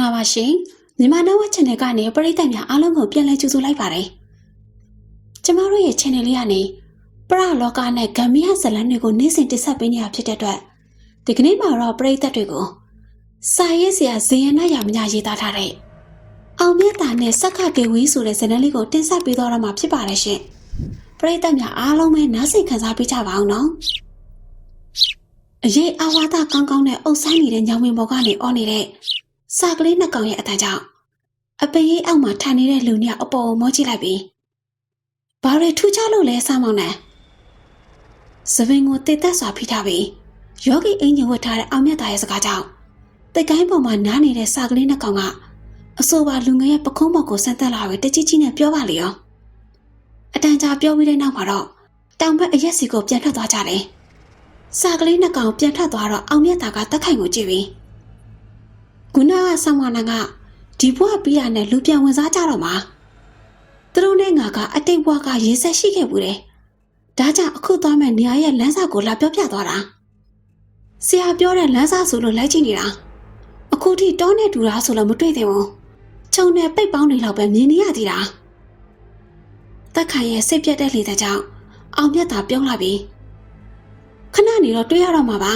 င်္ဂလာပါရှင်မြန်မာနဝ channel ကနေပရိသတ်များအားလုံးကိုပြန်လည်ကြိုဆိုလိုက်ပါတယ်ကျမတို့ရဲ့ channel လေးကနေပရလောကနဲ့ဂမ်ဘီယာဇလန်တွေကိုနေ့စဉ်တင်ဆက်ပေးနေတာဖြစ်တဲ့အတွက်ဒီကနေ့မှာတော့ပရိသတ်တွေကိုစာရေးဆရာဇေယနာရမညာရေးသားထားတဲ့အောင်မြတ်တာနဲ့စက္ခတေဝီဆိုတဲ့ဇာတ်လမ်းလေးကိုတင်ဆက်ပေးတော့မှာဖြစ်ပါတယ်ရှင်ပရိသတ်များအားလုံးပဲနားဆင်ခံစားပေးကြပါအောင်နော်အရေးအဝါဒကောင်းကောင်းနဲ့အုပ်ဆိုင်နေတဲ့ညောင်ပင်ပေါ်ကနေအော်နေတဲ့စာကလေးနှစ်ကောင်ရဲ့အတန်ကြောင့်အပင်ရိပ်အောက်မှာထိုင်နေတဲ့လူနှစ်ယောက်အပေါ်မောကြည့်လိုက်ပြီးဘာတွေထူးခြားလို့လဲစမောင်းနဲ့စပင်ကိုတေသက်စွာဖိထားပြီးယောဂီအင်ဂျင်ဝတ်ထားတဲ့အောင်မြတ်သားရဲ့စကားကြောင့်တိတ်ကိုင်းပေါ်မှာနားနေတဲ့စာကလေးနှစ်ကောင်ကအဆိုပါလူငယ်ရဲ့ပခုံးပေါ်ကိုဆန်းသက်လာပြီးတကြီးကြီးနဲ့ပြောပါလေရောအတန်ကြာပြောပြီးတဲ့နောက်မှာတော့တောင်ဘက်အရက်စီကိုပြန်ထွက်သွားကြတယ်စာကလေးနှစ်ကောင်ပြန်ထွက်သွားတော့အောင်မြတ်သားကတက်ခိုင်ကိုကြည့်ပြီးခုနကဆောင်းမနာကဒီဘွားပြီးရနဲ့လူပြန်ဝင်စားကြတော့မှာသူတို့နဲ့ငါကအတိတ်ဘွားကရေးဆက်ရှိခဲ့ဘူးတယ်ဒါကြောင့်အခုသွားမဲ့နေရာရဲ့လမ်းစာကိုလာပြောပြသွားတာဆရာပြောတဲ့လမ်းစာဆိုလို့လိုက်ကြည့်နေတာအခုထိတောနဲ့တူတာဆိုလို့မတွေ့သေးဘူးခြုံနဲ့ပိတ်ပေါင်းနေလောက်ပဲမြင်နေရသေးတာတက်ခိုင်ရဲ့စိတ်ပြတ်တဲ့လေတဲ့ကြောင့်အောင်မြတ်သာပြုံးလာပြီးခဏနေတော့တွေ့ရတော့မှာပ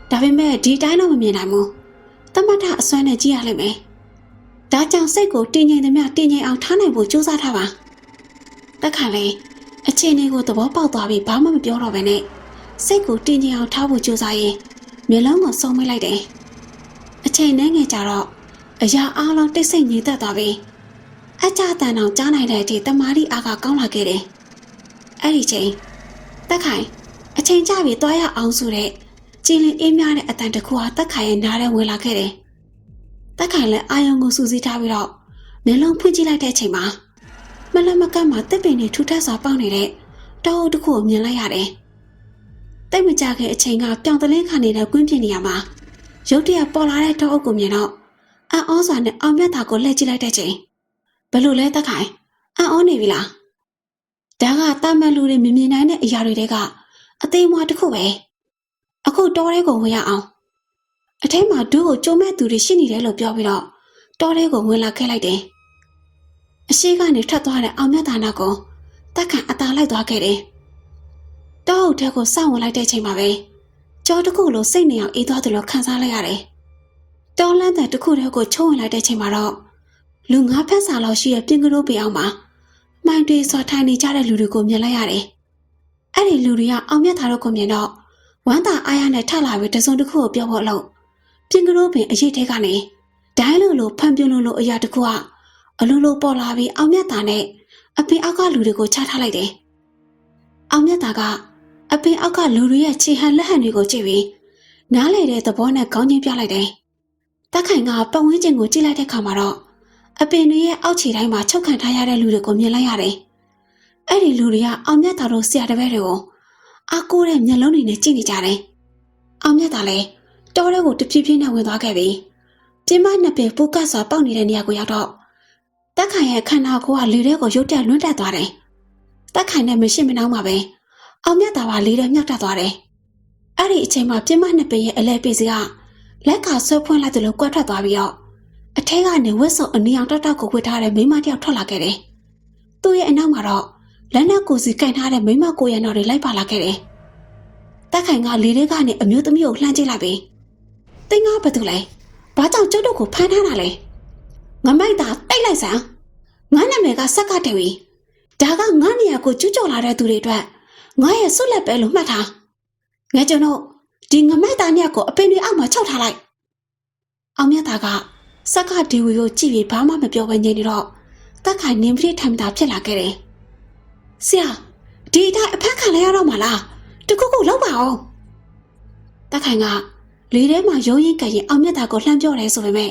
ါဒါပေမဲ့ဒီတိုင်းတော့မမြင်နိုင်ဘူးတမထအစွမ်းနဲ့ကြည့်ရလိမ့်မယ်ဒါကြောင့်စိတ်ကိုတင်းငိမ့်သမျှတင်းငိမ့်အောင်ထားနိုင်ဖို့ကြိုးစားထားပါတက်ခိုင်လေအချိန်လေးကိုသဘောပေါက်သွားပြီးဘာမှမပြောတော့ဘဲနဲ့စိတ်ကိုတင်းငိမ့်အောင်ထားဖို့ကြိုးစားရင်မျက်လုံးကိုစုံမိလိုက်တယ်အချိန်နဲ့ငယ်ကြတော့အရာအားလုံးတိတ်ဆိတ်ငြိမ်သက်သွားပြီးအကြတန်အောင်ကြားနိုင်တဲ့အထိတမာရီအားကကောင်းလာခဲ့တယ်အဲ့ဒီချိန်တက်ခိုင်အချိန်ကျပြီးသွားရအောင်ဆိုတဲ့ကြည်လင်အေးမြတဲ့အတန်တစ်ခုဟာတက်ခိုင်ရဲ့နားထဲဝင်လာခဲ့တယ်တက်ခိုင်လည်းအာယုံကိုစူးစီးထားပြီးတော့မျက်လုံးဖွင့်ကြည့်လိုက်တဲ့အချိန်မှာမလမကတ်မှာတစ်ပင်တွေထူထပ်စွာပေါက်နေတဲ့တောအုပ်တစ်ခုကိုမြင်လိုက်ရတယ်တိတ်မကြခင်အချိန်ကပြောင်တလင်းခါနေတဲ့ကွင်းပြင်နေရာမှာရုတ်တရက်ပေါ်လာတဲ့တောအုပ်ကိုမြင်တော့အံ့ဩစွာနဲ့အောင်မြတ်တာကိုလှည့်ကြည့်လိုက်တဲ့ချိန်ဘလို့လဲတက်ခိုင်အံ့ဩနေပြီလားဒါကတာမန်လူတွေမမြင်နိုင်တဲ့အရာတွေကအသေးမွားတစ်ခုပဲအခုတောထဲကိုဝင်ရအောင်အထက်မှာဒူးကိုကျုံမဲ့သူတွေရှိနေတယ်လို့ပြောပြီးတော့တောထဲကိုဝင်လာခဲ့လိုက်တယ်အရှိကနေထွက်သွားတဲ့အောင်မြတ်တာနာကိုတက်ခိုင်အသာလိုက်သွားခဲ့တယ်တောအုပ်ထဲကိုစောင့်ဝင်လိုက်တဲ့ချိန်မှာပဲကြောတစ်ခုလိုစိတ်နေအောင်အေးသွားတယ်လို့ခံစားလိုက်ရတယ်တောလန်းတဲ့တစ်ခုတည်းကိုချုံဝင်လိုက်တဲ့ချိန်မှာတော့လူငါးဖက်စာလောက်ရှိတဲ့ပြင်ကလေးပေအောင်မှာမိုင်းတွေစွာထိုင်နေကြတဲ့လူတွေကိုမြင်လိုက်ရတယ်အဲ့ဒီလူတွေကအောင်မြတ်တာတို့ကိုမြင်တော့ဝမ်းသာအားရနဲ့ထလာပြီးတစုံတစ်ခုကိုပြောဖို့လို့ပြင်ကလေးပင်အရေးထဲကနေဒိုင်းလိုဖန်ပြလိုအရာတစ်ခုကအလိုလိုပေါ်လာပြီးအောင်မြတ်တာနဲ့အပင်အောက်ကလူတွေကိုချထားလိုက်တယ်အောင်မြတ်တာကအပင်အောက်ကလူတွေရဲ့ခြေဟန်လက်ဟန်တွေကိုကြည့်ပြီးနားလေတဲ့သဘောနဲ့ခေါင်းချင်းပြလိုက်တယ်တက်ခိုင်ကပတ်ဝန်းကျင်ကိုကြည့်လိုက်တဲ့အခါမှာတော့အပင်တွေရဲ့အောက်ခြေတိုင်းမှာချုပ်ခံထားရတဲ့လူတွေကိုမြင်လိုက်ရတယ်အဲ့ဒီလူတွေကအောင်မြတ်တာတို့ဆရာတပည့်တွေကိုအားကိုးတဲ့မျက်လုံးတွေနဲ့ကြည့်နေကြတယ်အောင်မြတ်တာလည်းတောထဲကိုတဖြည်းဖြည်းနဲ့ဝင်သွားခဲ့ပြီးကျင်းမနှစ်ပင်ပူကတ်စွာပေါက်နေတဲ့နေရာကိုရောက်တော့တက်ခိုင်ရဲ့ခန္ဓာကိုယ်ကလေထဲကိုရုတ်တရက်လွင့်တက်သွားတယ်တက်ခိုင်နဲ့မရှိမနှောင်းမှာပဲအောင်မြတ်တာကလေထဲမြောက်တက်သွားတယ်အဲ့ဒီအချိန်မှာကျင်းမနှစ်ပင်ရဲ့အလဲပင်စီကလက်ကဆွဲဖွင့်လိုက်တယ်လို့ကွက်ထွက်သွားပြီးတော့အထဲကနေဝက်စုံအနီအောင်တောက်တောက်ကိုဝှက်ထားတဲ့မိမတစ်ယောက်ထွက်လာခဲ့တယ်သူ့ရဲ့အနောက်မှာတော့လက်နဲ့ကိုစီကင်ထားတဲ့မိမကိုရံတော်တွေလိုက်ပါလာခဲ့တယ်တက်ခိုင်ကလေထဲကနေအမျိုးသမီးကိုလှမ်းကြည့်လိုက်ပြီးတင်းကားဘာတူလဲဘာကြောင့်ကျုပ်တို့ကိုဖမ်းထားတာလဲငမိုက်တာတိတ်လိုက်စမ်းငါနာမည်ကစက်ကတေဝီဒါကငါနေရာကိုကျူးကျော်လာတဲ့သူတွေအတွက်ငါရဲ့ဆွတ်လက်ပဲလို့မှတ်ထားငါကျွန်တော်ဒီငမိုက်တာเนี่ยကိုအပင်တွေအောက်မှာချုပ်ထားလိုက်အောင်မြတ်တာကစက်ကတေဝီကိုကြည့်ပြီးဘာမှမပြောဘဲနေနေတော့တက်ခိုင်နင်းပြည့်ထိုင်တာဖြစ်လာခဲ့တယ်ဆရာဒီတိုင်းအဖက်ခံလိုက်ရတော့မှလားတခုခုလောက်ပါအောင်တက်ခိုင်ကလေထဲမှာရုံးရင်ကရင်အောင်မြတ်တာကိုလှမ်းပြောတယ်ဆိုပေမဲ့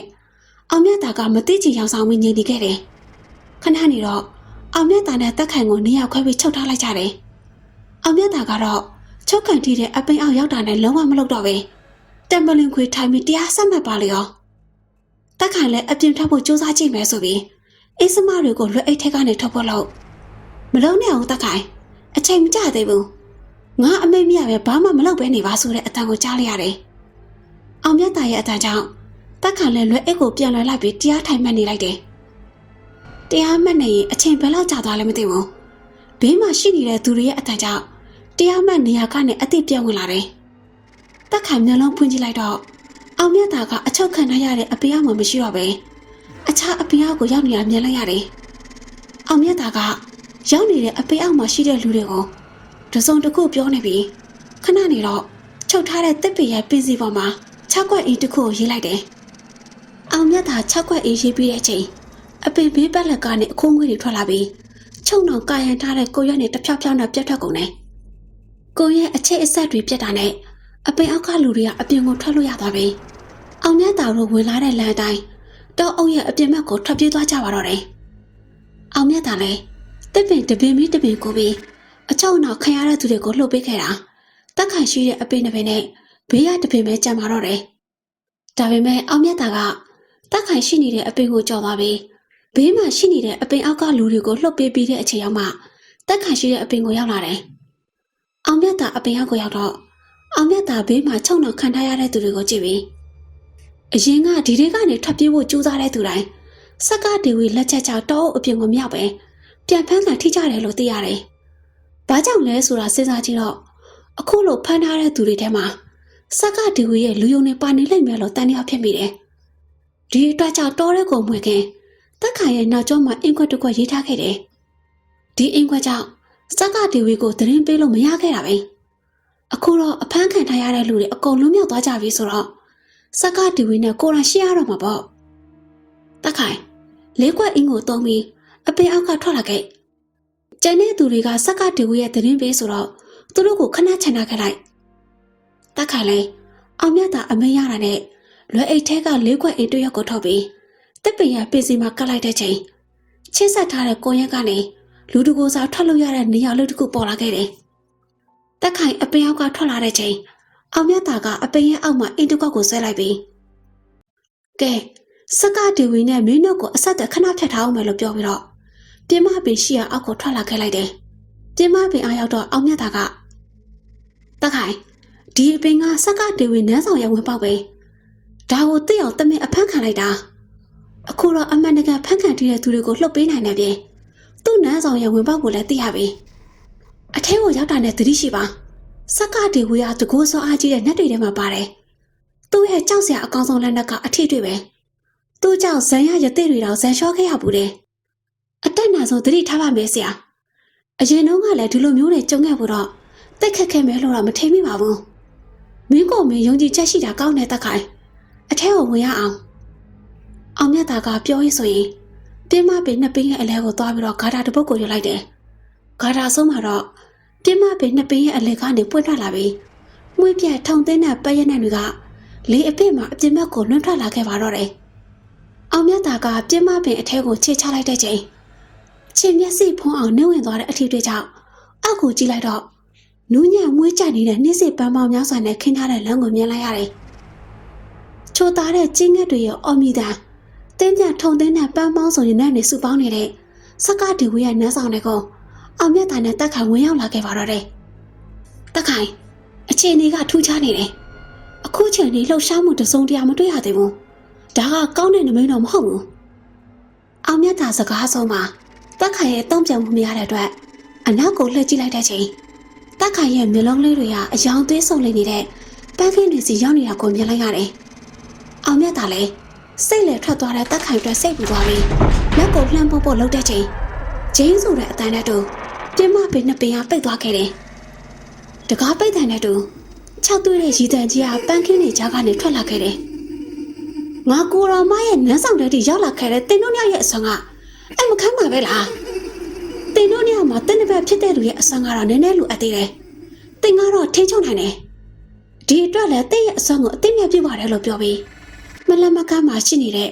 အောင်မြတ်တာကမသိချင်ရောင်ဆောင်ပြီးငြိမ်နေခဲ့တယ်ခဏနေတော့အောင်မြတ်တာနဲ့တက်ခိုင်ကိုနေရာခွဲပြီးချုပ်ထားလိုက်ကြတယ်အောင်မြတ်တာကတော့ချုပ်ကန်ထိတဲ့အပင်အောက်ရောက်တာနဲ့လုံးဝမလုပ်တော့ပဲတမ်ပလင်ခွေထိုင်ပြီးတရားဆက်မှတ်ပါလေရောတက်ခိုင်လည်းအပြင်ထွက်ဖို့ကြိုးစားကြည့်မယ်ဆိုပြီးအေးစမတွေကိုလွှတ်အိတ်ထဲကနေထုတ်ဖို့လို့မလုံးနဲ့အောင်တက်ခိုင်အချိန်မကျသေးဘူးငါအမေမရပဲဘာမှမလုပ်ပဲနေပါဆိုတဲ့အတန်ကိုကြားလိုက်ရတယ်အောင်မြတ်တာရဲ့အတန်ကြောင့် တက်ခါလဲလွယ်အိတ်ကိုပြန်လွယ်လိုက်ပြီးတရားထိုင်မှတ်နေလိုက်တယ်တရားမှတ်နေရင်အချိန်ဘယ်လောက်ကြာသွားလဲမသိဘူးဘေးမှာရှိနေတဲ့သူတွေရဲ့အတန်ကြောင့်တရားမှတ်နေရာကနေအသိပြောင်းဝင်လာတယ်တက်ခါမျက်လုံးဖွင့်ကြည့်လိုက်တော့အောင်မြတ်တာကအချုပ်ခံထားရတဲ့အပေးအမမရှိတော့ပဲအခြားအပေးအကိုရောက်နေတာမြင်လိုက်ရတယ်အောင်မြတ်တာကရောက်နေတဲ့အပေးအမရှိတဲ့လူတွေကိုတစုံတစ်ခုပြောနေပြီးခဏနေတော့ချုပ်ထားတဲ့တစ်ပင်ရဲ့ပင်စီပေါ်မှာ6ခွက်အိမ်တစ်ခုကိုရေးလိုက်တယ်အောင်မြတ်တာ6ခွက်အိမ်ရေးပြီးတဲ့အချိန်အပင်ဘေးပတ်လက်ကနေအခိုးငွေတွေထွက်လာပြီးချုံတော်ကာရန်ထားတဲ့ကိုရွက်နဲ့တဖြောက်ဖြောက်နဲ့ပြတ်ထွက်ကုန်တယ်ကိုရဲ့အချိတ်အဆက်တွေပြတ်တာနဲ့အပင်အောက်ကလူတွေကအပြင်ကိုထွက်လို့ရသွားပြီအောင်မြတ်တာတို့ဝင်လာတဲ့လမ်းအတိုင်းတော့အုပ်ရဲ့အပြင်ဘက်ကိုထွက်ပြေးသွားကြပါတော့တယ်အောင်မြတ်တာလည်းတစ်ပင်တပင်မီတပင်ကိုပြီးအချုံနောက်ခံရတဲ့သူတွေကိုလှုပ်ပေးခဲ့တာတက်ခိုင်ရှိတဲ့အပင်တစ်ပင်နဲ့ဘေးရတစ်ပင်ပဲကြံပါတော့တယ်ဒါပေမဲ့အောင်မြတ်တာကတက်ခိုင်ရှိနေတဲ့အပင်ကိုကြော်သွားပြီးဘေးမှာရှိနေတဲ့အပင်အောက်ကလူတွေကိုလှုပ်ပေးပြီးတဲ့အချိန်ရောက်မှတက်ခိုင်ရှိတဲ့အပင်ကိုရောက်လာတယ်အောင်မြတ်တာအပင်အောက်ကိုရောက်တော့အောင်မြတ်တာဘေးမှာချုံနောက်ခံထားရတဲ့သူတွေကိုကြည့်ပြီးအရင်ကဒီတွေကနေထွက်ပြေးဖို့ကြိုးစားတဲ့သူတိုင်းစက္ကဒေဝီလက်ချက်ချတောအုပ်အပြင်ကိုမြောက်ပဲပြန်ဖမ်းခံထိကြတယ်လို့သိရတယ်။ဘာကြောင့်လဲဆိုတာစဉ်းစားကြည့်တော့အခုလိုဖမ်းထားတဲ့သူတွေထဲမှာစက္ကဒေဝီရဲ့လူယုံနေပါနေလိမ့်မယ်လို့တန်တရားဖြစ်မိတယ်။ဒီအတွက်ကြောင့်တောရဲကိုမှွေခင်တက်ခိုင်ရဲ့နောက်ကျောမှာအင်ခွက်တစ်ခွက်ရေးထားခဲ့တယ်။ဒီအင်ခွက်ကြောင့်စက္ကဒေဝီကိုသတင်းပေးလို့မရခဲ့တာပဲ။အခုတော့အဖမ်းခံထားရတဲ့လူတွေအကုန်လုံးမြောက်သွားကြပြီဆိုတော့စက္ကဒေဝီနဲ့ကိုရန်ရှင်းရတော့မှာပေါ့။တက်ခိုင်လေးခွက်အင်ကိုတုံးပြီးအပင်အောက်ကထွက်လာခဲ့ကျန်တဲ့သူတွေကစက္ကဒေဝီရဲ့သတင်းပေးဆိုတော့သူတို့ကိုခဏချန်ထားခဲ့လိုက်တက်ခိုင်လဲအောင်မြတ်တာအမေရတာနဲ့လွယ်အိတ်ထဲကလေးခွက်အိမ်တရွက်ကိုထုတ်ပြီးတစ်ပင်ရဲ့ပင်စီမှာကတ်လိုက်တဲ့ချိန်ချစ်ဆက်ထားတဲ့ကိုရက်ကနေလူတကူစားထွက်လို့ရတဲ့နေရာလေးတစ်ခုပေါ်လာခဲ့တယ်တက်ခိုင်အပင်အောက်ကထွက်လာတဲ့ချိန်အောင်မြတ်တာကအပင်ရဲ့အောက်မှာအင်တစ်ခွက်ကိုဆွဲလိုက်ပြီးကဲစက္ကဒေဝီနဲ့မင်းတို့ကိုအဆက်အသွယ်ခဏဖြတ်ထားအောင်မယ်လို့ပြောပြီးတော့ပြင်းမပင်ရှိရာအောက်ကိုထွက်လာခဲ့လိုက်တယ်။ပြင်းမပင်အားရောက်တော့အောင်မြတ်တာကတက်ခိုင်ဒီအပင်ကစက္ကဒေဝီနန်းဆောင်ရဝင်ပေါက်ပဲ။ဒါကိုသိအောင်တမင်အဖမ်းခံလိုက်တာ။အခုတော့အမှန်တကယ်ဖမ်းခံတည်တဲ့သူတွေကိုလှုပ်ပေးနိုင်တယ်ပြင်။သူ့နန်းဆောင်ရဝင်ပေါက်ကိုလည်းသိရပြီ။အထဲကိုရောက်တာနဲ့သတိရှိပါ။စက္ကဒေဝီကတကူစောအားကြီးတဲ့နတ်တွေထဲမှာပါတယ်။သူ့ရဲ့ကြောက်စရာအကောင်ဆုံးလက်နက်ကအထီးတွေပဲ။သူ့ကြောင့်ဇန်ရရတဲ့တွေတော့ဇန်လျှောခဲ့ရဘူးတယ်။အတက်နာဆုံးသတိထားပါမယ်ဆရာအရင်တုန်းကလည်းဒီလိုမျိုးတွေကြုံခဲ့ဖို့တော့တက်ခက်ခဲမဲလို့တော့မထိမိပါဘူးမင်းကိုမင်းယုံကြည်ချက်ရှိတာကောင်းတဲ့တက်ခိုင်အထဲကိုဝင်ရအောင်မြတ်တာကပြောရင်းဆိုရင်တင်းမပင်နှစ်ပင်ရဲ့အလဲကိုသွားပြီးတော့ဂါထာတစ်ပုဒ်ကိုရွတ်လိုက်တယ်ဂါထာဆုံးမှာတော့တင်းမပင်နှစ်ပင်ရဲ့အလဲကနေပွင့်ထွက်လာပြီးမှုပြက်ထုံသိမ်းတဲ့ပက်ရက်နဲ့တွေကလေအပစ်မှာအပြင်းမဲ့ကိုလွှင့်ထွက်လာခဲ့ပါတော့တယ်အောင်မြတ်တာကပြင်းမပင်အထဲကိုခြေချလိုက်တဲ့ချိန်ချင်းမျက်စိဖုံးအောင်နှိမ့်ဝင်သွားတဲ့အထီးတွေကြောင့်အောက်ကိုကြည့်လိုက်တော့နူးညံ့မွေးကြနေတဲ့နှင်းစစ်ပန်းပေါင်းများစွာနဲ့ခင်းထားတဲ့လမ်းကိုမြင်လိုက်ရတယ်။ချိုသားတဲ့ကျင်းငက်တွေရဲ့အော်မီတာတင်းပြထုံသိမ်းတဲ့ပန်းပေါင်းဆိုရင်နဲ့စုပေါင်းနေတဲ့စက္ကဒေဝီရဲ့နန်းဆောင်တွေကိုအောင်မြတ်တာနဲ့တက်ခိုင်ဝင်ရောက်လာခဲ့ပါတော့တယ်။တက်ခိုင်အခြေအနေကထူးခြားနေတယ်။အခုချိန်นี้လှုပ်ရှားမှုတစုံတရာမတွေ့ရသေးဘူး။ဒါကကောင်းတဲ့နမိတ်တော့မဟုတ်ဘူး။အောင်မြတ်တာစကားဆုံးမှာတက်ခိုင်ရဲ့တုံ့ပြန်မှုမရတဲ့အတွက်အနောက်ကိုလှည့်ကြည့်လိုက်တဲ့ချိန်တက်ခိုင်ရဲ့မျက်လုံးလေးတွေကအယောင်သွေးဆုံနေနေတဲ့ပန်းခင်းတွေစီရောက်နေတာကိုမြင်လိုက်ရတယ်။အောင်မြတ်တာလည်းစိတ်လေထွက်သွားတဲ့တက်ခိုင်အတွက်စိတ်ပူသွားပြီးလက်ကိုလှမ်းပို့ဖို့လှုပ်တဲ့ချိန်ဂျင်းဆိုတဲ့အတန်နဲ့တူပြင်းမပင်နှစ်ပင်ကပိတ်သွားခဲ့တယ်။တကားပိတ်တဲ့နဲ့တူ၆သွေးတဲ့ရည်တန်ကြီးကပန်းခင်းတွေကြားကနေထွက်လာခဲ့တယ်။ငါကိုတော်မရဲ့နန်းဆောင်တဲ့ထိရောက်လာခဲ့တဲ့တင်တို့ညရဲ့အဆောင်ကအဲ့မခမ်းပါပဲလားတင်တို့ညမှာတင်းတစ်ပတ်ဖြစ်တဲ့လူရဲ့အဆောင်ကတော့နည်းနည်းလူအပ်သေးတယ်တင်ကတော့ထိချုံနိုင်တယ်ဒီအတွက်လည်းတင်းရဲ့အဆောင်ကိုအသိမြတ်ပြပါတယ်လို့ပြောပြီးမလမကမှာရှိနေတဲ့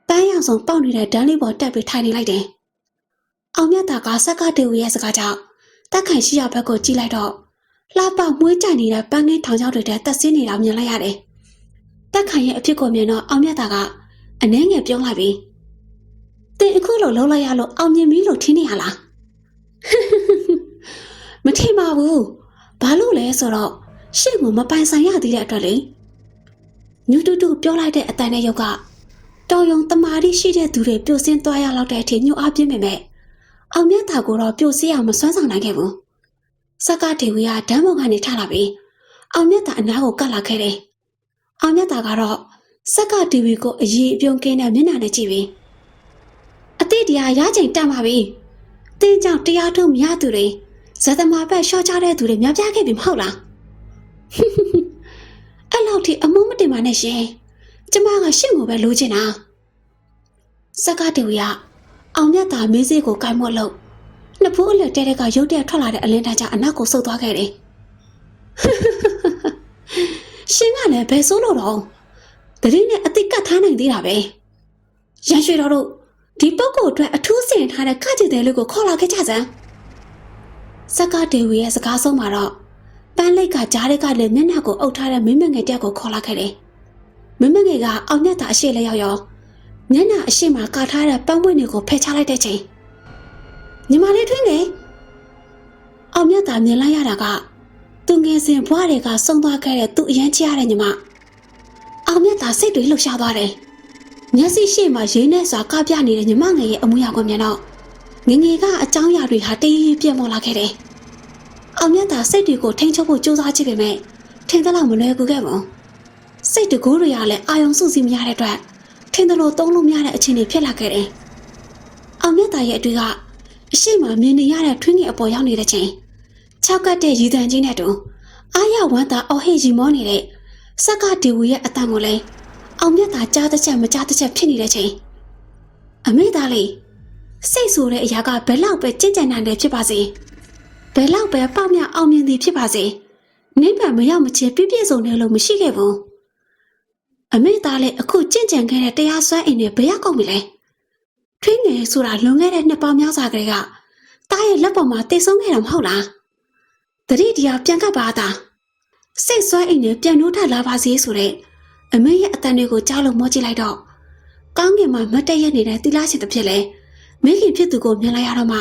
ပန်းရောင်ဆောင်ပေါက်နေတဲ့ဒန်းလေးပေါ်တက်ပြီးထိုင်နေလိုက်တယ်အောင်မြတ်တာကစက္ကဒေဝီရဲ့စကားကြောင့်တက်ခိုင်ရှိရဘက်ကိုကြည့်လိုက်တော့လှပမွေးကြိုင်နေတဲ့ပန်းကင်းထောင်ချောက်တွေတက်ဆင်းနေတာမြင်လိုက်ရတယ်တက်ခိုင်ရဲ့အဖြစ်ကိုမြင်တော့အောင်မြတ်တာကအနှဲငယ်ပြုံးလိုက်ပြီးတင်အခုလိုလှုပ်လိုက်ရလို့အောင်မြင်ပြီလို့ထင်နေရလားမထင်ပါဘူးဘာလို့လဲဆိုတော့ရှင့်ကိုမပိုင်ဆိုင်ရသေးတဲ့အတွက်လေ ညူတူတူပြောလိုက်တဲ့အတန်နဲ့ရုပ်ကတော်ရုံတမာရီရှိတဲ့သူတွေပြိုစင်းသွားရလောက်တဲ့အထိညှို့အားပြင်းပေမဲ့အောင်မြတ်တာကိုတော့ပြိုစင်းအောင်မစွမ်းဆောင်နိုင်ခဲ့ဘူးစက္ကဒေဝီကဓာတ်ပုံကနေထလာပြီးအောင်မြတ်တာအနားကိုကပ်လာခဲ့တယ်အောင်မြတ်တာကတော့စက္ကဒေဝီကိုအည်အပြုံးကင်းတဲ့မျက်နှာနဲ့ကြည့်ပြီးအတိတ်တရားရချိန်တတ်ပါပြီတင်းကြောင့်တရားထုံးမရသူတွေဇသမာဘက်ရှော့ချတဲ့သူတွေများပြားခဲ့ပြီမဟုတ်လားအဲ့လောက်ထိအမုန်းမတင်ပါနဲ့ရှင်ကျမကရှင့်ကိုပဲလိုချင်တာစက္ကဒေဝီကအောင်မြတ်တာမင်းစေးကိုကိုင်မော့လို့နှစ်ဖူးအလက်တဲကရုတ်တရက်ထွက်လာတဲ့အလင်းတန်းကျအနောက်ကိုဆုတ်သွားခဲ့တယ်ရှင်ကလည်းဘယ်ဆိုးလို့တော့တတိနဲ့အတိတ်ကထားနိုင်သေးတာပဲရန်ရွှေတော်တို့ဒီပုဂ္ဂိုလ်အတွက်အထူးစင်ထားတဲ့ကကြည်တဲ့လူကိုခေါ်လာခဲ့ကြစမ်းစက္ကဒေဝီရဲ့စကားဆုံးမှာတော့ပန်းလိတ်ကကြားတွေကလည်းမျက်နှာကိုအုပ်ထားတဲ့မင်းမငယ်တယောက်ကိုခေါ်လာခဲ့တယ်မင်းမငယ်ကအောင်မြတ်တာအရှိလက်ရောက်ရောမျက်နှာအရှိမှာကာထားတဲ့ပန်းပွင့်တွေကိုဖယ်ချလိုက်တဲ့ချိန်ညီမလေးထွင်းငယ်အောင်မြတ်တာမြင်လိုက်ရတာကသူငယ်စဉ်ဘွားတွေကဆုံးသွားခဲ့တဲ့သူ့အရန်ချရတဲ့ညီမအောင်မြတ်တာစိတ်တွေလှုပ်ရှားသွားတယ်မျက်စိရှိမှရင်းနဲ့စွာကပြနေတဲ့ညီမငယ်ရဲ့အမူအရာကိုမြင်တော့ငငယ်ကအကြောင်းအရာတွေဟာတည်ရည်ပြည့်မောလာခဲ့တယ်အောင်မြတ်တာစိတ်တွေကိုထိန်းချုပ်ဖို့ကြိုးစားကြည့်ပေမဲ့ထင်သလောက်မလွယ်ကူခဲ့ပါဘူးစိတ်တကူတွေကလည်းအာယုံစုစည်းမရတဲ့အတွက်ထင်သလိုသုံးလို့မရတဲ့အခြေအနေဖြစ်လာခဲ့တယ်အောင်မြတ်တာရဲ့အတွေ့ကအရှိမမြင်နေရတဲ့ထွင်းငယ်အပေါ်ရောက်နေတဲ့ချိန်၆ကတ်တဲ့ရည်တန်ကြီးနဲ့တူအာရဝမ်းသာအော်ဟစ်ရီမောနေတဲ့စက္ကဒေဝီရဲ့အတန်ကိုလည်းအောင်မြတ်တာကြားတစ်ချက်မကြားတစ်ချက်ဖြစ်နေတဲ့ချိန်အမေသားလေးစိတ်ဆိုတဲ့အရာကဘယ်လောက်ပဲကြင်ကြံနိုင်တယ်ဖြစ်ပါစေဘယ်လောက်ပဲပေါက်မြအောင်မြင်သည်ဖြစ်ပါစေနိဗ္ဗာန်မရောက်မချင်းပြည့်ပြည့်စုံတယ်လို့မရှိခဲ့ဘူးအမေသားလေးအခုကြင်ကြံခဲ့တဲ့တရားစွမ်းအင်တွေဘယ်ရောက်ကုန်ပြီလဲထွေးငယ်ဆိုတာလွန်ခဲ့တဲ့နှစ်ပေါင်းများစွာကလေးကတားရဲ့လက်ပေါ်မှာတိတ်ဆုံးခဲ့တာမဟုတ်လားတတိတရားပြန်ကပ်ပါသားစိတ်စွမ်းအင်တွေပြန်နှိုးထလာပါစေဆိုတဲ့အမေရဲ့အတန်တွေကိုကြားလို့မောကြည့်လိုက်တော့ကောင်းကင်မှာမတ်တရက်နေတဲ့သီလရှင်တစ်ဖြစ်လဲမိခင်ဖြစ်သူကိုမြင်လိုက်ရတော့မှ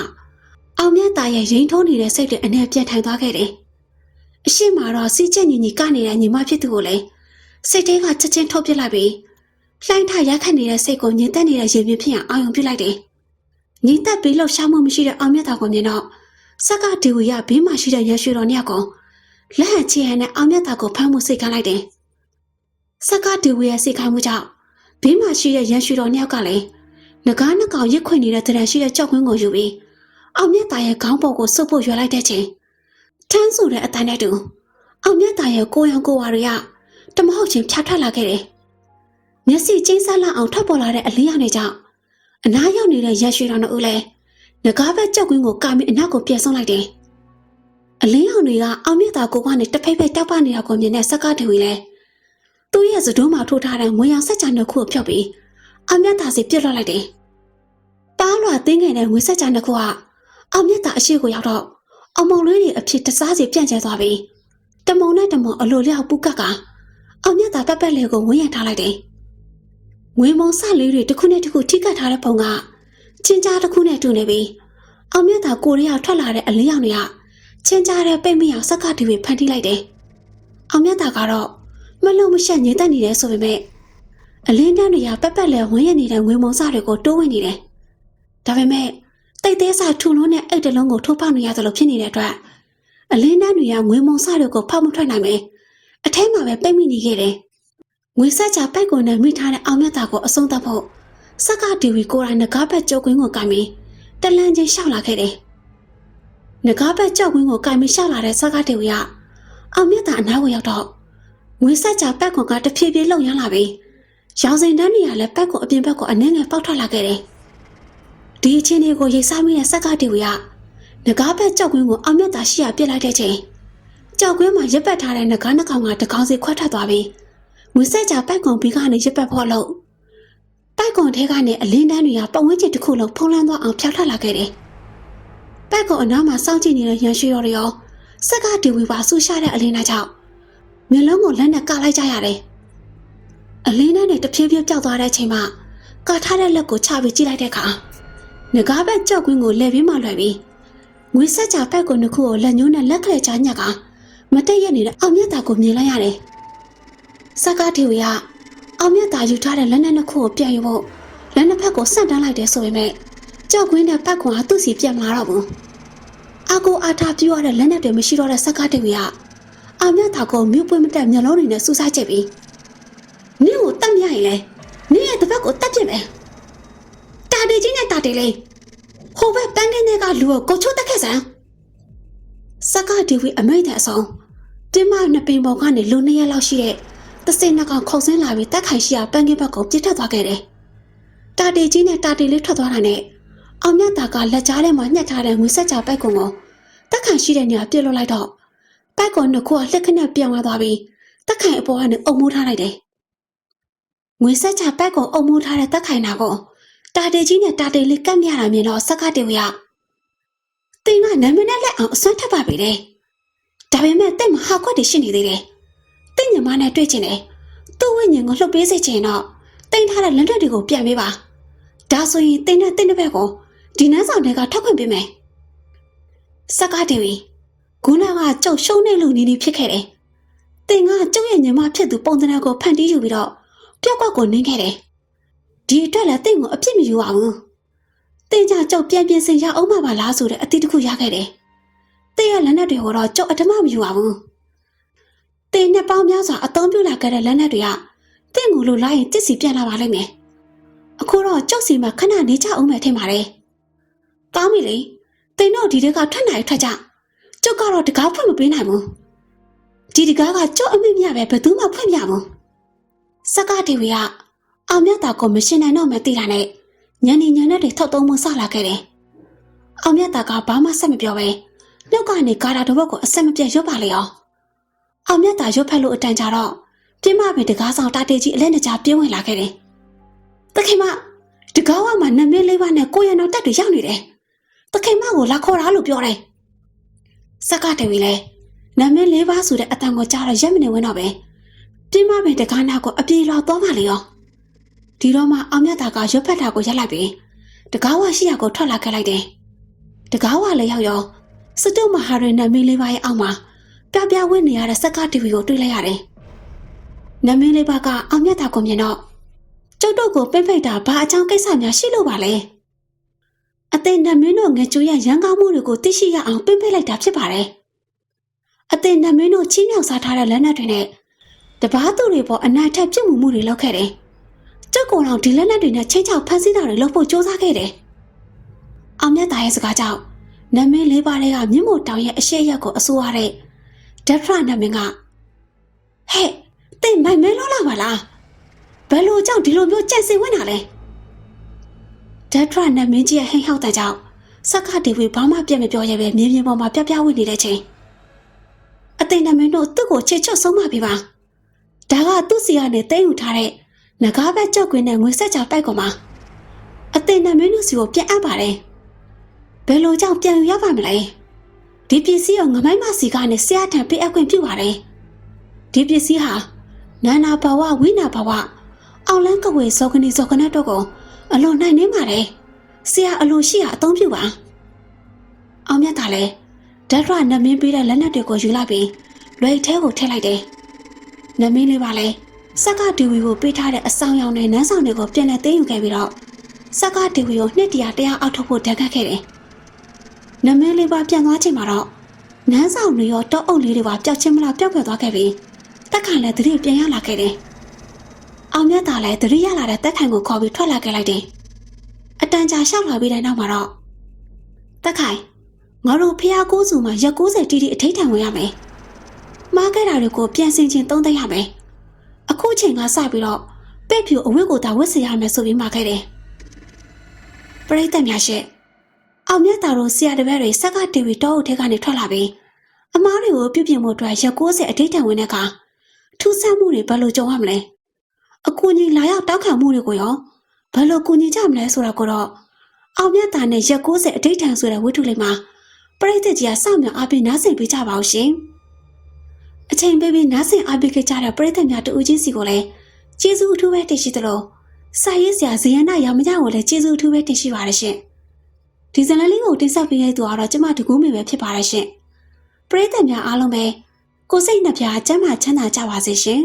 အောင်မြတ်တာရဲ့ရင်ထုံးနေတဲ့စိတ်တွေအနေပြန်ထိုင်သွားခဲ့တယ်အရှိမတော့စီးချက်ညီညီကနေတဲ့ညီမဖြစ်သူကိုလည်းစိတ်ထဲကချက်ချင်းထုတ်ပစ်လိုက်ပြီးလှိုင်းထရက်ခတ်နေတဲ့စိတ်ကိုညင်သက်နေတဲ့ရင်ပြင်းဖြစ်အောင်အာရုံပြုလိုက်တယ်ညင်သက်ပြီးလှုပ်ရှားမှုမရှိတဲ့အောင်မြတ်တာကိုမြင်တော့စက္ကဒေဝီကဘေးမှာရှိတဲ့ရန်ရွှေတော်နှစ်ယောက်ကိုလက်ဟန်ချီဟန်နဲ့အောင်မြတ်တာကိုဖမ်းမှုစိတ်ကလိုက်တယ်စက္ကဒေဝီရဲ့စိတ်ခိုင်းမှုကြောင့်ဘေးမှာရှိတဲ့ရန်ရွှေတော်နှစ်ယောက်ကလည်းငကားနှကောင်ရစ်ခွင်နေတဲ့တရံရှိတဲ့ကြောက်ခွင်းကိုယူပြီးအောင်မြတ်တာရဲ့ခေါင်းပေါ်ကိုဆုပ်ဖို့ရွယ်လိုက်တဲ့ချိန်ထမ်းဆိုတဲ့အတန်နဲ့တူအောင်မြတ်တာရဲ့ကိုယ်ရောင်ကိုယ်ဝါတွေကတမဟုတ်ချင်းဖြာထွက်လာခဲ့တယ်မျက်စိကျင်းဆလာအောင်ထွက်ပေါ်လာတဲ့အလင်းရောင်တွေကြောင့်အနားရောက်နေတဲ့ရန်ရွှေတော်နှစ်ဦးလည်းငကားဘက်ကြောက်ခွင်းကိုကာပြီးအနောက်ကိုပြန်ဆုံးလိုက်တယ်အလင်းရောင်တွေကအောင်မြတ်တာကိုကနေတဖိတ်ဖိတ်တောက်ပနေတာကိုမြင်တဲ့စက္ကဒေဝီလည်းသူ့ရဲ့စတိုးမှာထိုးထားတဲ့ငွေရောင်စက်ကြနှစ်ခုကိုဖျောက်ပြီးအောင်မြတ်တာစီပြစ်လွှတ်လိုက်တယ်။ပါးလွှာတင်းငယ်တဲ့ငွေစက်ကြနှစ်ခုကအောင်မြတ်တာအရှိကိုရောက်တော့အမောင်လေးတွေအဖြစ်တစားစီပြန့်ကျဲသွားပြီးတမုံနဲ့တမုံအလိုလျောက်ပူကတ်ကအောင်မြတ်တာပက်ပက်လေးကိုဝန်းရံထားလိုက်တယ်။ငွေမုံစလေးတွေတစ်ခုနဲ့တစ်ခုထိကတ်ထားတဲ့ပုံကချင်းကြားတစ်ခုနဲ့တူနေပြီးအောင်မြတ်တာကိုရီးယားထွက်လာတဲ့အလင်းရောင်တွေကချင်းကြားတဲ့ပိတ်မိအောင်စက္ကတီတွေဖန်တီးလိုက်တယ်။အောင်မြတ်တာကတော့မလုံမရှက်ညင်တက်နေတယ်ဆိုပေမဲ့အလင်းတန်းတွေကပက်ပက်လဲဝန်းရနေတဲ့ငွေမုံစတွေကိုတိုးဝင်နေတယ်။ဒါပေမဲ့တိတ်သေးစာထူလုံးနဲ့အိတ်တလုံးကိုထိုးပေါက်နေရသလိုဖြစ်နေတဲ့အတွက်အလင်းတန်းတွေကငွေမုံစတွေကိုဖောက်မထွက်နိုင်ပဲအထဲမှာပဲပိတ်မိနေခဲ့တယ်။ငွေဆက်ချပိုက်ကုန်နဲ့မိထားတဲ့အောင်မြတ်တာကိုအဆုံးသတ်ဖို့စက္ကဒေဝီကိုယ်တိုင်ငကားဘက်ကြောက်ကွင်းကိုကင်ပြီးတလန်းချင်းရှောက်လာခဲ့တယ်။ငကားဘက်ကြောက်ကွင်းကိုကင်ပြီးရှောက်လာတဲ့စက္ကဒေဝီကအောင်မြတ်တာအနားကိုရောက်တော့ငွေဆက်ချပိုက်ကုန်ကတဖြည်းဖြည်းလှုပ်ရမ်းလာပြီးရောင်စင်တန်းတွေကလည်းပိုက်ကုန်အပြင်ဘက်ကိုအနှဲငယ်ပေါက်ထွက်လာခဲ့တယ်။ဒီအချင်းတွေကိုရိတ်စားမိတဲ့စက္ကဒေဝီကငကားဘက်ကြောက်ကွင်းကိုအောင်မြတ်တာရှိရပြစ်လိုက်တဲ့ချိန်ကြောက်ကွင်းမှာရပ်ပတ်ထားတဲ့ငကားနှကောင်ကတကောင်စီခွက်ထွက်သွားပြီးငွေဆက်ချပိုက်ကုန်ဘီကနေရပ်ပတ်ဖို့လို့ပိုက်ကွန်ထဲကနေအလင်းတန်းတွေကပတ်ဝန်းကျင်တစ်ခုလုံးဖုံးလွှမ်းသွားအောင်ဖြောက်ထွက်လာခဲ့တယ်။ပိုက်ကွန်အနားမှာစောင့်ကြည့်နေတဲ့ရန်ရွှေတော်တွေရောစက္ကဒေဝီပါဆူရှာတဲ့အလင်းတန်းကြောင့်မျက်လုံးကိုလက်နဲ့ကလိုက်ကြရတယ်။အလင်းတန်းတွေတဖြည်းဖြည်းပျောက်သွားတဲ့အချိန်မှာကာထားတဲ့လက်ကိုချပြီးကြည့်လိုက်တဲ့အခါငကားဘက်ကြောက်ကွင်းကိုလက်ပြီးမှလွှဲပြီးငွေဆက်ချပိုက်ကွန်တစ်ခုကိုလက်ညှိုးနဲ့လက်ကလေးချညက်ကမတိတ်ရနေတဲ့အောင်မြတ်တာကိုမြင်လိုက်ရတယ်။စက္ကဒေဝီက အောင်မြတ်သာယူထားတဲ့လက်နက်နှစ်ခုကိုပြန်ယူဖို့လက်နှစ်ဖက်ကိုဆန့်တန်းလိုက်တယ်ဆိုပေမဲ့ကြောက်ကွင်းတဲ့ပတ်ကွန်ဟာသူ့စီပြတ်မလာတော့ဘူးအာကိုအာထာပြူရတဲ့လက်နက်တွေမရှိတော့တဲ့စကားတွေကအောင်မြတ်သာကိုမြို့ပွင့်မတက်မျက်လုံးတွေနဲ့စူးစိုက်ကြည့်ပြီးနင့်ကိုတတ်မြရင်လေနင့်ရဲ့တစ်ဖက်ကိုတတ်ပြစ်မယ်တာတီကြီးနဲ့တာတီလေးဟိုဘက်ပန်းတင်းတွေကလူကိုချိုးတက်ခဲ့စမ်းစကားတီဝီအမိတ်တဲ့အဆောင်တင်းမနှစ်ပင်ပေါ်ကနေလူ2ရက်လောက်ရှိတဲ့တစင်နှကောင်ခုန်ဆင်းလာပြီးတက်ခိုင်ရှိရာပန်းကင်းဘက်ကိုပြစ်ထက်သွားခဲ့တယ်တာတီကြီးနဲ့တာတီလေးထွက်သွားတာနဲ့အောင်မြတ်သာကလက်ကြားထဲမှာညှက်ထားတဲ့ငွေဆက်ကြပိုက်ကုံကိုတက်ခိုင်ရှိတဲ့နေရာပြစ်လွတ်လိုက်တော့ပိုက်ကုံနှစ်ခုကလှက်ခနဲ့ပြောင်းသွားပြီးတက်ခိုင်အပေါ်ကနေအုံမိုးထားလိုက်တယ်ငွေဆက်ကြပိုက်ကုံအုံမိုးထားတဲ့တက်ခိုင်နာကိုတာတီကြီးနဲ့တာတီလေးကပ်မြရတာမြင်တော့စကားတီဝီကတင်ကနာမည်နဲ့လက်အောင်အစွမ်းထပ်ပါပြီလေဒါပေမဲ့တိတ်မဟာခွက်တွေရှိနေသေးတယ်တိတ်ညီမနဲ့တွေ့ချင်တယ်သူ့ဝိညာဉ်ကိုလှုပ်ပေးစေချင်တော့တင်ထားတဲ့လက်တွေတွေကိုပြန်ပေးပါဒါဆိုရင်တင်တဲ့ဘက်ကိုဒီနန်းဆောင်တွေကထောက်ခွင့်ပေးမယ်စကားတီဝီခုနကကြောက်ရှုံးနေလို့နီးနီးဖြစ်ခဲ့တယ်တင်ကကျုပ်ရဲ့ညီမဖြစ်သူပုံသဏ္ဍာန်ကိုဖန်တီးယူပြီးတော့ပျောက်ကွက်ကိုနင်းခဲ့တယ်ဒီအတွက်လည်းတင်ကိုအပြစ်မယူပါဘူးတင်ကြကြောက်ပြန်ပြင်ဆင်ရအောင်ပါလားဆိုတဲ့အတိတ်တစ်ခုရခဲ့တယ်တင်ရဲ့လက်နက်တွေကိုတော့ကြောက်အဓမ္မမယူပါဘူးတင်နဲ့ပေါင်းများစွာအသုံးပြုလာခဲ့တဲ့လက်နက်တွေကတင်ကိုလိုလိုက်ရင်တစ်စီပြန်လာပါလိမ့်မယ်အခုတော့ကြောက်စီမှာခဏနေကြအောင်မယ်ထင်ပါတယ်ကောင်းပြီလေတင်တို့ဒီတွေကထွက်နိုင်ထွက်ကြကြောက်ကတော့တကားဖွင့်မပေးနိုင်ဘူးဒီတကားကကြောက်အမိမရပဲဘယ်သူမှဖွင့်ပြဘူးစကားတီဝီကအောင်မြတ်တာကိုမရှင်းနိုင်တော့မှသိတာနဲ့ညနေညနေတွေထောက်သုံးမှုစလာခဲ့တယ်အောင်မြတ်တာကဘာမှဆက်မပြောပဲနှုတ်ကနေကာတာတစ်ဝက်ကိုအဆက်မပြတ်ရွတ်ပါလေအောင်အောင်မြတ်တာရွတ်ဖက်လို့အတန်ကြာတော့ပြင်းမပင်တကားဆောင်တာတေကြီးအလဲနကြားပြင်းဝင်လာခဲ့တယ်တခင်မတကားဝမှာနမင်းလေးပါးနဲ့ကိုရနောက်တက်တွေရောက်နေတယ်တခင်မကိုလာခေါ်တာလို့ပြောတယ်စကားတီဝီလဲနမင်းလေးပါးဆိုတဲ့အတန်ကိုကြားတော့ရက်မနေဝင်တော့ပဲပြင်းမပင်တကားနာကိုအပြေးလောသွားပါလေအောင်ဒီတော့မှအောင်မြတ်တာကရွတ်ဖက်တာကိုရက်လိုက်ပြီးတကားဝရှိရာကိုထွက်လာခဲ့လိုက်တယ်တကားဝလည်းရောက်ရောစတုမဟာရနမင်းလေးပါးရဲ့အောက်မှာပြဝင့်နေရတဲ့စကားတီဝီကိုတွေ့လိုက်ရတယ်နမင်းလေးပါးကအောင်မြတ်တာကိုမြင်တော့ကျုပ်တို့ကိုပိတ်ပိတ်တာဘာအကြောင်းကိစ္စများရှိလို့ပါလဲအသိနမင်းတို့ငကြိုရရန်ကောင်းမှုတွေကိုသိရှိရအောင်ပိတ်ပိတ်လိုက်တာဖြစ်ပါတယ်အသိနမင်းတို့ချင်းမြောက်စားထားတဲ့လက်နက်တွေနဲ့တပားသူတွေပေါ်အနိုင်ထက်ပြုတ်မှုတွေလုပ်ခဲ့တယ်ကျုပ်ကောင်ဒီလက်နက်တွေနဲ့ချင်းချောက်ဖမ်းဆီးတာတွေလုပ်ဖို့ကြိုးစားခဲ့တယ်အောင်မြတ်တာရဲ့စကားကြောင့်နမင်းလေးပါးတွေကမြင့်မို့တောင်ရဲ့အရှိရက်ကိုအစိုးရတဲ့ဒက်ဖရနမင်းကဟဲ့တင်မိုင်မဲလို့လာပါလားဘယ်လိုကြောင့်ဒီလိုမျိုးကြက်စင်ဝင်တာလဲဒက်ဖရနမင်းကြီးရဲ့ဟိန်ဟောက်တဲ့ကြောင့်စက္ကတီဝီဘာမှပြတ်မပြောရဲပဲမြင်းမြင်းပေါ်မှာပြဝင်နေတဲ့ချိန်အသိနမင်းတို့သူ့ကိုချေချွတ်ဆုံးမပြပါဒါကသူ့စီကနေတိတ်ယူထားတဲ့နဂါးဘက်ကြောက်ကွင်းနဲ့ငွေဆက်ချပိုက်ကောင်မှာအသိနမင်းတို့စီကိုပြန်အပ်ပါတယ်ဘယ်လိုကြောင့်ပြန်ယူရပါမလဲဒီပစ္စည်းကိုငမိုင်းမစီကနေဆရာထံပေးအပ်ခွင့်ပြုပါတယ်ဒီပစ္စည်းဟာနာနာဘဝဝိနာဘဝအောင်လန်းကဝေစောကနီစောကနတ်တို့ကိုအလွန်နိုင်နေပါတယ်ဆရာအလိုရှိရာအသုံးပြုပါအောင်မြတ်ကလည်းဓာတ်ရနမင်းပေးတဲ့လက်နက်တွေကိုယူလိုက်ပြီးလွယ်ထဲကိုထည့်လိုက်တယ်နမင်းလေးပါလဲစက္ကတီဝီကိုပေးထားတဲ့အဆောင်ရောင်နဲ့နန်းဆောင်တွေကိုပြန်လည်သိမ်းယူခဲ့ပြီးတော့စက္ကတီဝီကိုနှစ်တရာအောက်ထုတ်ဖို့တန်းခတ်ခဲ့တယ်နမင်းလေးပါပြန်သွားချိန်မှာတော့နန်းဆောင်တွေရောတောအုပ်လေးတွေပါပျောက်ချင်းမလားပျောက်ကွယ်သွားခဲ့ပြီးတက်ခိုင်လည်းသတိပြန်ရလာခဲ့တယ်အောင်မြတ်သာလည်းသတိရလာတဲ့တက်ခိုင်ကိုခေါ်ပြီးထွက်လာခဲ့လိုက်တယ်အတန်ကြာရှောက်လာပြီးတဲ့နောက်မှာတော့တက်ခိုင်ငါတို့ဖျားကိုးစုမှာရက်90တီတီအထိတ်ထန်ဝင်ရမယ်မားခဲ့တာတွေကိုပြန်ဆင်ခြင်သုံးသပ်ရမယ်အခုချိန်ကစပြီးတော့ပဲ့ဖြူအဝတ်ကိုသာဝတ်စေရမယ်ဆိုပြီးမှာခဲ့တယ်ပရိသတ်များရှေ့အောင်မြတ်သာတို့ဆရာတပည့်တွေစက္ကတီဝီတောအုပ်ထဲကနေထွက်လာပြီးအမားတွေကိုပြုပြင်မှုအတွက်ရက်90အထိတ်ထန်ဝင်တဲ့အခါထူးဆန်းမှုတွေဘယ်လိုကြုံရမလဲအကူအညီလာရောက်တောက်ခံမှုတွေကိုရောဘယ်လိုကူညီကြမလဲဆိုတာကိုတော့အောင်မြတ်သာနဲ့ရက်90အထိတ်ထန်ဆိုတဲ့ဝိထုလေးမှာပရိသတ်ကြီးကစောင့်မျှော်အားပေးနားဆင်ပေးကြပါဦးရှင်အချိန်ပေးပြီးနားဆင်အားပေးကြတဲ့ပရိသတ်များတူဦးချင်းစီကိုလည်းကျေးဇူးအထူးပဲတင်ရှိသလိုစာရေးဆရာဇယန္တရောင်မကြကိုလည်းကျေးဇူးအထူးပဲတင်ရှိပါရရှင်ဒီဇလန်လေးကိုတင်ဆက်ပေးတဲ့သူကတော့ကျမတကူးမိပဲဖြစ်ပါရရှင်ပရိသတ်များအားလုံးပဲကိုယ်စိတ်နှပြချမ်းသာချမ်းသာကြပါစေရှင်